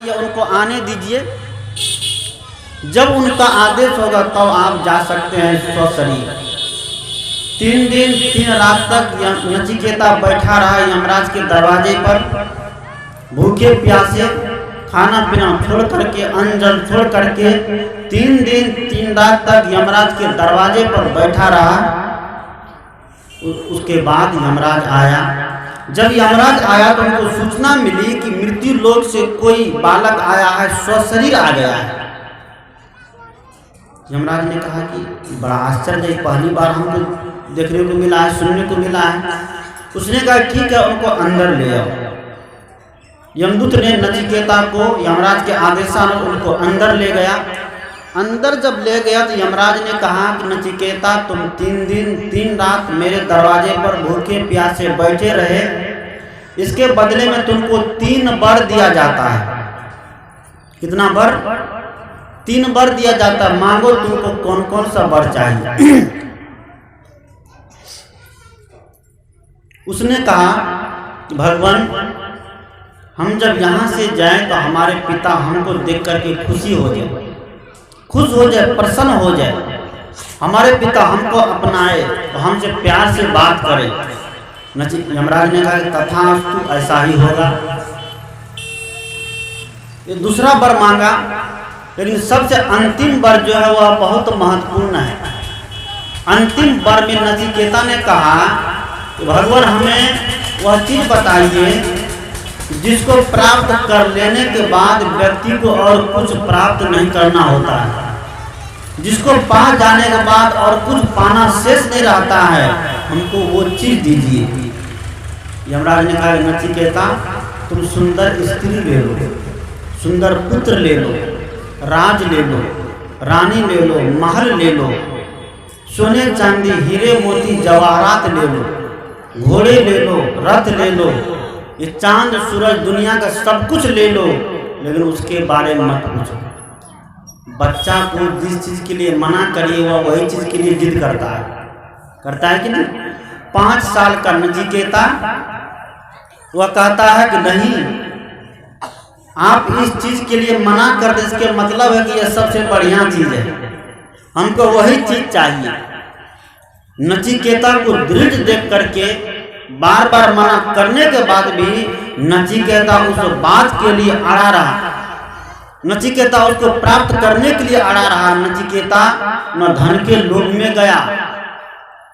या उनको आने दीजिए। जब उनका आदेश होगा तब तो आप जा सकते हैं स्वशरीर। 3 दिन 3 रात तक नचिकेता बैठा रहा यमराज के दरवाजे पर, भूखे प्यासे, खाना पीना छोड़ करके, अन्न जल छोड़ करके 3 दिन 3 रात तक यमराज के दरवाजे पर बैठा रहा। उसके बाद यमराज आया। जब यमराज आया तो उनको सूचना मिली कि मृत्यु लोक से कोई बालक आया है, स्वशरीर आ गया है। यमराज ने कहा कि बड़ा आश्चर्य है, पहली बार हमको देखने को मिला है, सुनने को मिला है। उसने कहा ठीक है, उनको अंदर ले आओ। यमदूत ने नचिकेता को यमराज के आदेशानुसार उनको अंदर ले गया। अंदर जब ले गया तो यमराज ने कहा कि नचिकेता, तुम 3 दिन 3 रात मेरे दरवाजे पर भूखे प्यासे बैठे रहे, इसके बदले में तुमको 3 वर दिया जाता है। कितना वर? 3 वर दिया जाता है। मांगो तुमको कौन कौन सा वर चाहिए। उसने कहा कि भगवान, हम जब यहाँ से जाएं तो हमारे पिता हमको देख करके खुश हो जाए, प्रसन्न हो जाए। हमारे पिता हमको अपनाए तो हमसे प्यार से बात करें। यमराज ने कहा तथास्तु, ऐसा ही होगा। ये दूसरा वर मांगा, लेकिन सबसे अंतिम वर जो है वह बहुत महत्वपूर्ण है। अंतिम वर में नचिकेता ने कहा कि भगवान, हमें वह चीज बताइए जिसको प्राप्त कर लेने के बाद व्यक्ति को और कुछ प्राप्त नहीं करना होता है, जिसको पा जाने के बाद और कुछ पाना शेष नहीं रहता है, हमको वो चीज दीजिए। यमराज ने कहा नचिकेता, तुम सुंदर स्त्री ले लो, सुंदर पुत्र ले लो, राज ले लो, रानी ले लो, महल ले लो, सोने चांदी हीरे मोती जवाहरात ले लो, घोड़े ले लो, रथ ले लो, ये चांद सूरज दुनिया का सब कुछ ले लो, लेकिन उसके बारे में मत पूछो। बच्चा को जिस चीज के लिए मना करिए वह वही चीज के लिए जिद करता है कि नहीं। 5 साल का नचिकेता वह कहता है कि नहीं, आप इस चीज के लिए मना कर दे, इसके मतलब है कि यह सबसे बढ़िया चीज है, हमको वही चीज चाहिए। नचिकेता को दृढ़ देख करके बार बार मना करने के बाद भी नचिकेता उस बात के लिए अड़ा रहा, नचिकेता उसको प्राप्त करने के लिए अड़ा रहा। नचिकेता न धन के लोभ में गया।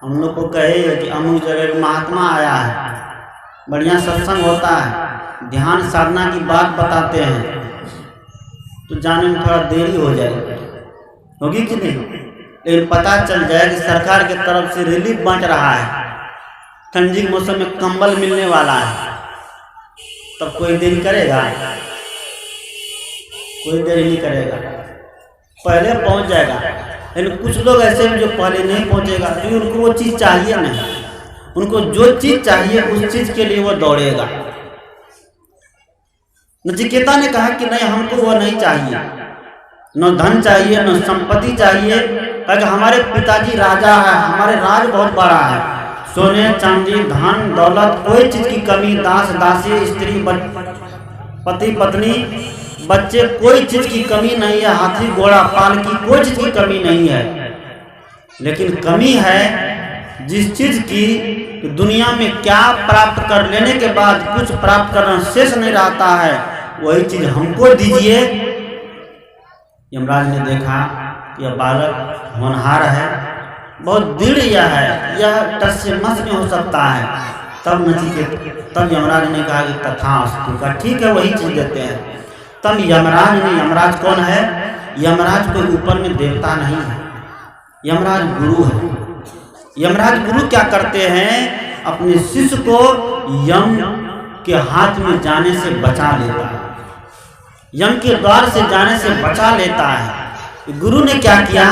हम लोग को कहे कि अमुक जगह महात्मा आया है, बढ़िया सत्संग होता है, ध्यान साधना की बात बताते हैं, तो जाने में थोड़ा देरी हो जाएगी, होगी कि नहीं। लेकिन पता चल जाए कि सरकार की तरफ से रिलीफ बांट रहा है, ठंडी के मौसम में कंबल मिलने वाला है, तब कोई देरी करेगा? कोई देरी नहीं करेगा, पहले पहुंच जाएगा। लेकिन कुछ लोग ऐसे हैं जो पहले नहीं पहुंचेगा, क्योंकि उनको वो चीज़ चाहिए नहीं। उनको जो चीज़ चाहिए उस चीज़ के लिए वो दौड़ेगा। नचिकेता ने कहा कि नहीं, हमको वो नहीं चाहिए, न धन चाहिए, न संपत्ति चाहिए, क्योंकि हमारे पिताजी राजा है, हमारे राज बहुत बड़ा है, सोने चांदी धन दौलत कोई चीज की कमी, दास दासी स्त्री पति पत्नी बच्चे कोई चीज की कमी नहीं है, हाथी घोड़ा पाल की कोई चीज की कमी नहीं है। लेकिन कमी है जिस चीज की दुनिया में क्या प्राप्त कर लेने के बाद कुछ प्राप्त करना शेष नहीं रहता है, वही चीज हमको दीजिए। यमराज ने देखा यह बालक होनहार है, बहुत दृढ़ यह है, यह टस से मस में हो सकता है। तब यमराज ने कहा कि तथास्तु, का ठीक है, वही चीज देते हैं। तब यमराज कौन है? यमराज कोई ऊपर में देवता नहीं है, यमराज गुरु है। यमराज गुरु क्या करते हैं? अपने शिष्य को यम के हाथ में जाने से बचा लेता है, यम के द्वार से जाने से बचा लेता है। गुरु ने क्या किया?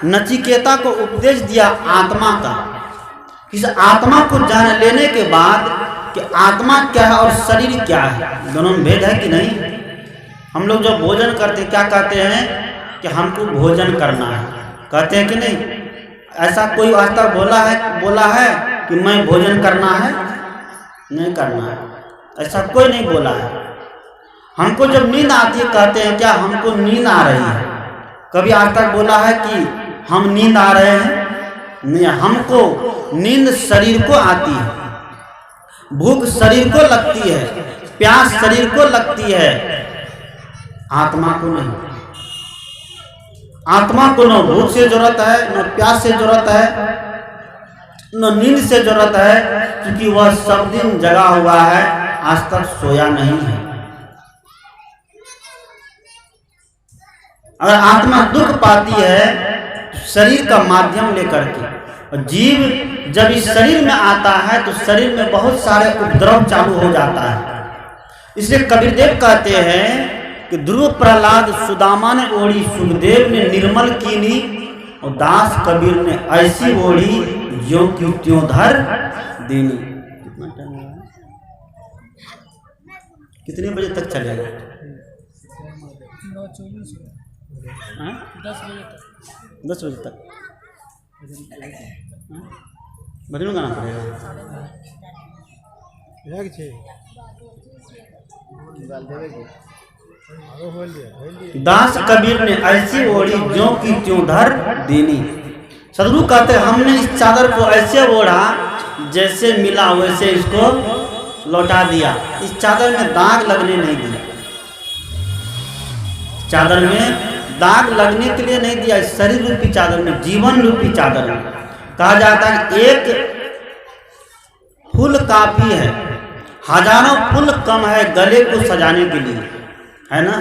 नचिकेता को उपदेश दिया आत्मा का। इस आत्मा को जान लेने के बाद कि आत्मा क्या है और शरीर क्या है, दोनों में भेद है कि नहीं। हम लोग जब भोजन करते क्या कहते हैं कि हमको भोजन करना है, कहते हैं कि नहीं। ऐसा कोई आज तक बोला है कि मैं भोजन करना है? नहीं करना है, ऐसा कोई नहीं बोला है। हमको जब नींद आती है कहते हैं क्या हमको नींद आ रही है? कभी आज तक बोला है कि हम नींद आ रहे हैं? नहीं, हमको नींद शरीर को आती है, भूख शरीर को लगती है, प्यास शरीर को लगती है, आत्मा को नहीं। आत्मा को न भूख से जरूरत है, न प्यास से जरूरत है, न नींद से जरूरत है, क्योंकि वह सब दिन जगा हुआ है, आज तक सोया नहीं है। अगर आत्मा दुख पाती है तो शरीर का माध्यम लेकर के, और जीव जब इस शरीर में आता है तो शरीर में बहुत सारे उपद्रव चालू हो जाता है। इसलिए कबीरदेव कहते हैं कि ध्रुव प्रहलाद सुदामा ने ओढ़ी, सुखदेव ने निर्मल कीनी, और दास कबीर ने ऐसी ओढ़ी ज्यों की त्यों धर देनी। कितना टाइम हुआ है? कितने बजे तक चलेगा? 10 बजे तक भजन गाना पड़ेगा। दास कबीर ने ऐसी ओढ़ी ज्यों की त्यों धर देनी। सदगुरु कहते हमने इस चादर को ऐसे ओढ़ा जैसे मिला वैसे इसको लौटा दिया। इस चादर में दाग लगने नहीं दिया, चादर में दाग लगने के लिए नहीं दिया। शरीर रूपी चादर में, जीवन रूपी चादर में कहा जाता है एक फूल काफी है, हजारों फूल कम है गले को सजाने के लिए, है ना।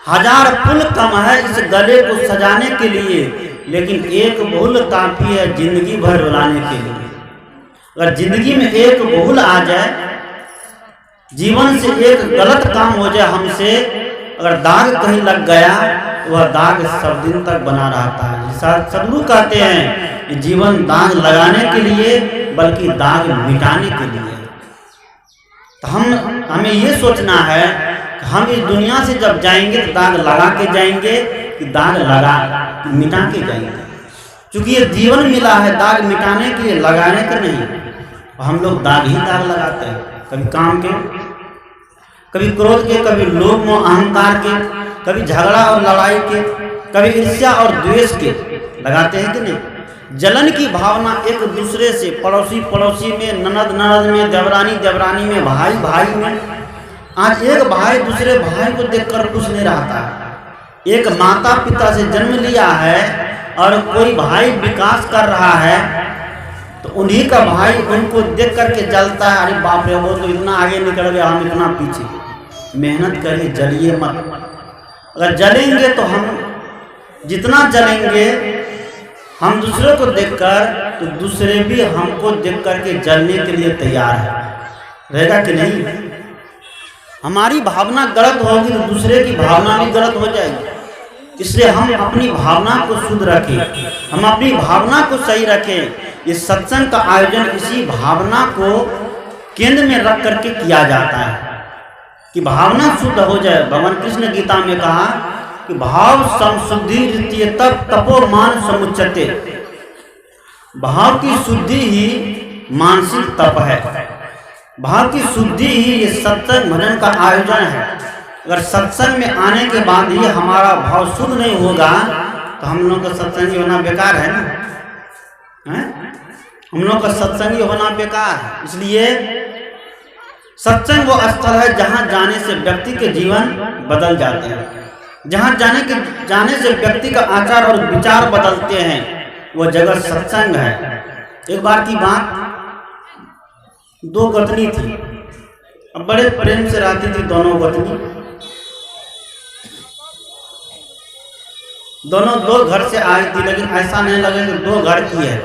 1000 फूल कम है इस गले को सजाने के लिए, लेकिन एक फूल काफी है जिंदगी भर रुलाने के लिए। अगर जिंदगी में एक भूल आ जाए, जीवन से एक गलत काम हो जाए हमसे, अगर दाग कहीं लग गया, वह दाग सब दिन तक बना रहता है। सदगुरु कहते हैं कि जीवन दाग लगाने के लिए बल्कि दाग मिटाने के लिए। तो हमें ये सोचना है कि हम इस दुनिया से जब जाएंगे तो दाग लगा के जाएंगे कि दाग लगा मिटा के जाएंगे। क्योंकि ये जीवन मिला है दाग मिटाने के लिए, लगाने के नहीं। हम लोग दाग ही दाग लगाते हैं, कभी काम के, कभी क्रोध के, कभी लोभ मोह अहंकार के, कभी झगड़ा और लड़ाई के, कभी ईर्ष्या और द्वेष के लगाते हैं कि नहीं। जलन की भावना एक दूसरे से, पड़ोसी पड़ोसी में, ननद ननद में, देवरानी देवरानी में, भाई भाई में। आज एक भाई दूसरे भाई को देखकर खुश नहीं रहता। एक माता पिता से जन्म लिया है और कोई भाई विकास कर रहा है तो उन्हीं का भाई उनको देख करके जलता है, अरे बाप रे वो तो इतना आगे निकल गया, हम इतना पीछे। मेहनत करिए, जलिए मत। अगर जलेंगे तो हम जितना जलेंगे हम दूसरे को देखकर, तो दूसरे भी हमको देख करके जलने के लिए तैयार है, रहेगा कि नहीं। हमारी भावना गलत होगी तो दूसरे की भावना भी गलत हो जाएगी। इसलिए हम अपनी भावना को शुद्ध रखें, हम अपनी भावना को सही रखें। इस सत्संग का आयोजन इसी भावना को केंद्र में रख करके किया जाता है कि भावना शुद्ध हो जाए। भगवान कृष्ण गीता में कहा कि भाव संशुद्धि रीति तब तपोमान समुच्चते। भाव की शुद्धि ही मानसिक तप है, भाव की शुद्धि ही ये सत्संग भजन का आयोजन है। अगर सत्संग में आने के बाद ही हमारा भाव शुद्ध नहीं होगा तो हम लोग का सत्संगी होना बेकार है ना, हम लोग का सत्संगी होना बेकार है। इसलिए सत्संग वो स्थल है जहाँ जाने से व्यक्ति के जीवन बदल जाते हैं, जहाँ जाने से व्यक्ति का आचार और विचार बदलते हैं, वो जगह सत्संग है। एक बार की बात, 2 पत्नी थी, अब बड़े प्रेम से रहती थी दोनों पत्नी। दोनों 2 घर से आई थी, लेकिन ऐसा नहीं लगे कि 2 घर की है,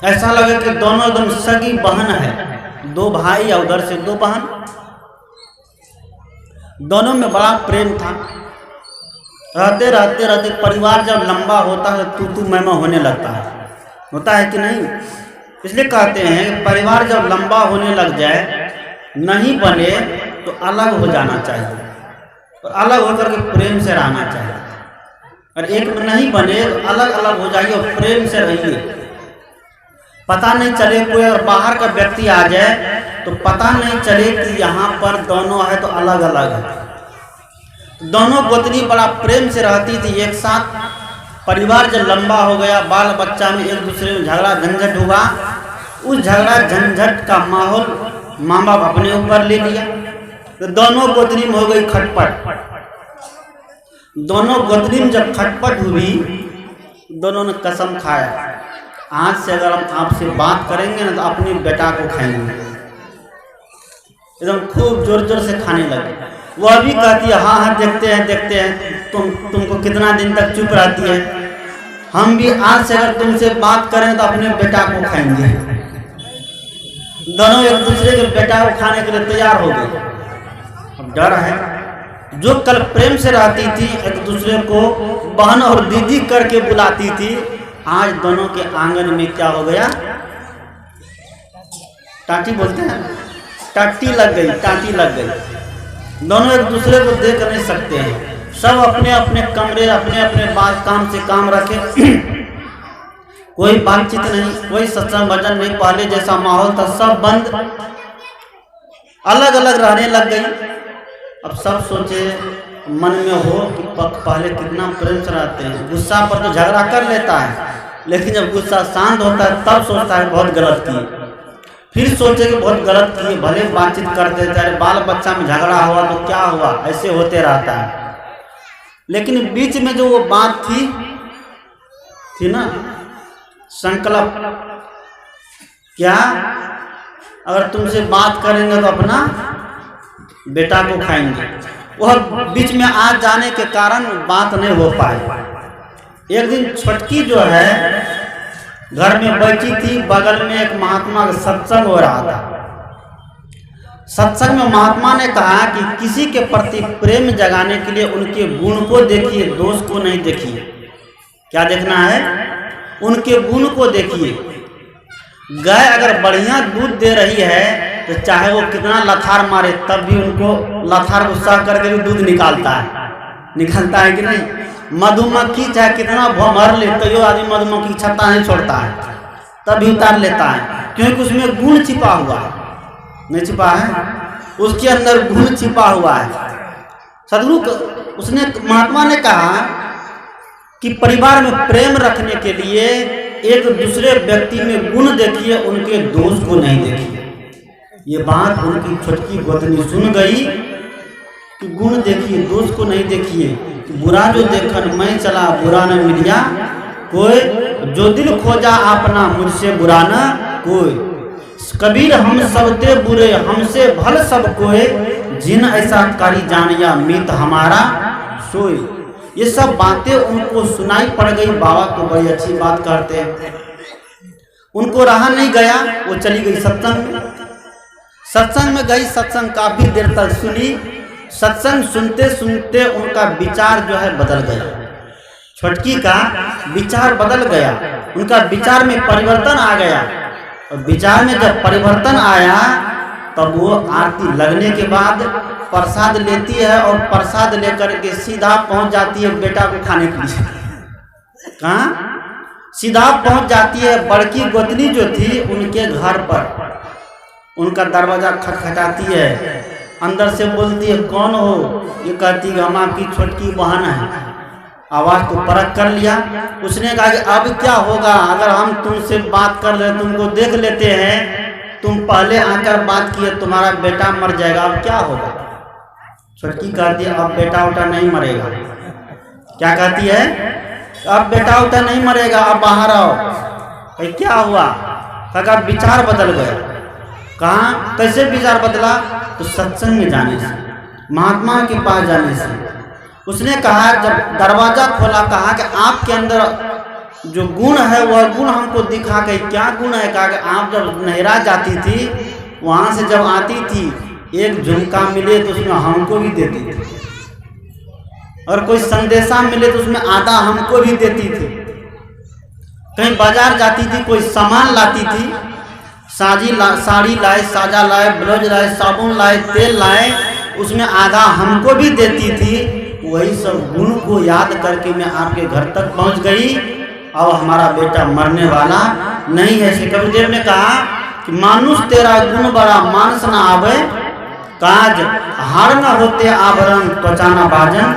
ऐसा लगे कि दोनों एकदम सगी बहन है। 2 भाई और उधर से 2 बहन, दोनों में बड़ा प्रेम था। रहते रहते रहते परिवार जब लंबा होता है तू मैं होने लगता है, होता है कि नहीं। इसलिए कहते हैं कि परिवार जब लंबा होने लग जाए, नहीं बने तो अलग हो जाना चाहिए, और अलग होकर के प्रेम से रहना चाहिए। और एक में नहीं बने तो अलग अलग हो जाइए और प्रेम से रहिए। पता नहीं चले, कोई और बाहर का व्यक्ति आ जाए तो पता नहीं चले कि यहाँ पर दोनों है तो अलग अलग है। दोनों गोतनी बड़ा प्रेम से रहती थी एक साथ। परिवार जब लंबा हो गया, बाल बच्चा में एक दूसरे में झगड़ा झंझट हुआ, उस झगड़ा झंझट का माहौल माँ बाप अपने ऊपर ले लिया, तो दोनों गोतनी में हो गई खटपट। दोनों गोतनी में जब खटपट हुई, दोनों ने कसम खाया, आज से अगर हम आपसे बात करेंगे ना तो अपनी बेटा को खाएंगे। एकदम खूब जोर जोर से खाने लगे। वह भी कहती है हाँ हाँ देखते हैं तुमको कितना दिन तक चुप रहती है, हम भी आज से अगर तुमसे बात करें तो अपने बेटा को खाएंगे। दोनों एक दूसरे के बेटा को खाने के लिए तैयार हो गए। अब डर है, जो कल प्रेम से रहती थी, एक दूसरे को बहन और दीदी करके बुलाती थी, आज दोनों के आंगन में क्या हो गया, टाटी बोलते हैं, टाटी लग गई, टाटी लग गई। दोनों एक दूसरे को देख नहीं सकते हैं, सब अपने अपने कमरे, अपने अपने बात काम से काम रखे, कोई बातचीत नहीं, कोई सत्संग भजन नहीं, पहले जैसा माहौल था सब बंद, अलग अलग रहने लग गई। अब सब सोचे मन में हो कि पहले कितना प्रेम से रहते हैं, गुस्सा पर तो झगड़ा कर लेता है, लेकिन जब गुस्सा शांत होता है तब सोचता है बहुत गलत किए, फिर सोचे कि बहुत गलत किए, भले बातचीत करते थे, अरे बाल बच्चा में झगड़ा हुआ तो क्या हुआ, ऐसे होते रहता है। लेकिन बीच में जो वो बात थी ना, संकल्प, क्या अगर तुमसे बात करेंगे तो अपना बेटा को खाएंगे, वह बीच में आ जाने के कारण बात नहीं हो पाई। एक दिन छोटकी जो है घर में बैठी थी, बगल में एक महात्मा का सत्संग हो रहा था। सत्संग में महात्मा ने कहा कि किसी के प्रति प्रेम जगाने के लिए उनके गुण को देखिए, दोष को नहीं देखिए। क्या देखना है, उनके गुण को देखिए। गाय अगर बढ़िया दूध दे रही है तो चाहे वो कितना लथार मारे तब भी उनको लथार गुस्सा करके भी दूध निकालता है कि नहीं। मधुमक्खी चाहे कितना भर ले तो यो आदमी मधुमक्खी छत्ता नहीं छोड़ता है, तभी उतार लेता है, क्योंकि उसमें गुण छिपा हुआ है, नहीं छिपा है, उसके अंदर गुण छिपा हुआ है। सदगुरु उसने महात्मा ने कहा कि परिवार में प्रेम रखने के लिए एक दूसरे व्यक्ति में गुण देखिए, उनके दोष को नहीं देखिए। ये बात उनकी छोटकी गोतनी सुन गई कि गुण देखिए, दोष को नहीं देखिए। बुरा जो देखन मैं चला, बुरा न मिलिया कोई, जो दिल खोजा अपना मुझसे बुरा न कोई। कबीर हम सबते बुरे, हमसे भल सब कोई, जिन ऐसा कारी जानिया मीत हमारा सोई। ये सब बातें उनको सुनाई पड़ गई। बाबा तो बड़ी अच्छी बात करते हैं, उनको रहा नहीं गया, वो चली गई सत्संग में। सत्संग में गई, सत्संग काफी देर तक सुनी। सत्संग सुनते सुनते उनका विचार जो है बदल गया, छोटकी का विचार बदल गया, उनका विचार में परिवर्तन आ गया। और विचार में जब परिवर्तन आया तब वो आरती लगने के बाद प्रसाद लेती है और प्रसाद लेकर के सीधा पहुंच जाती है बेटा को खाने के लिए। कहाँ सीधा पहुंच जाती है, बड़की गोतनी जो थी उनके घर पर। उनका दरवाजा खटखटाती है, अंदर से बोलती है कौन हो, ये कहती है हम आपकी छोटकी बहन है। आवाज़ तो परख कर लिया। उसने कहा कि अब क्या होगा अगर हम तुमसे बात कर ले, तुमको देख लेते हैं, तुम पहले आकर बात किए, तुम्हारा बेटा मर जाएगा, अब क्या होगा। छोटकी कहती है अब बेटा उटा नहीं मरेगा। क्या कहती है, अब बेटा उटा नहीं मरेगा, अब बाहर आओ। क्या हुआ, कहा विचार बदल गया। कहाँ कैसे विचार बदला, तो सत्संग में जाने से, महात्मा के पास जाने से। उसने कहा, जब दरवाजा खोला, कहा कि आपके अंदर जो गुण है वह गुण हमको दिखा के। क्या गुण है, कहा कि आप जब नहरा जाती थी, वहाँ से जब आती थी, एक झुमका मिले तो उसमें हमको भी देती थी, और कोई संदेशा मिले तो उसमें आधा हमको भी देती थी। कहीं बाजार जाती थी, कोई सामान लाती थी, साड़ी लाए, साजा लाए, ब्लाउज लाए, साबुन लाए, तेल लाए, उसमें आधा हमको भी देती थी। वही सब गुण को याद करके मैं आपके घर तक पहुंच गई, और हमारा बेटा मरने वाला नहीं है। श्री कबीरदेव ने कहा कि मानुष तेरा गुण बड़ा, मानस ना आवे काज हार न होते आवरण त्वचा न बाजन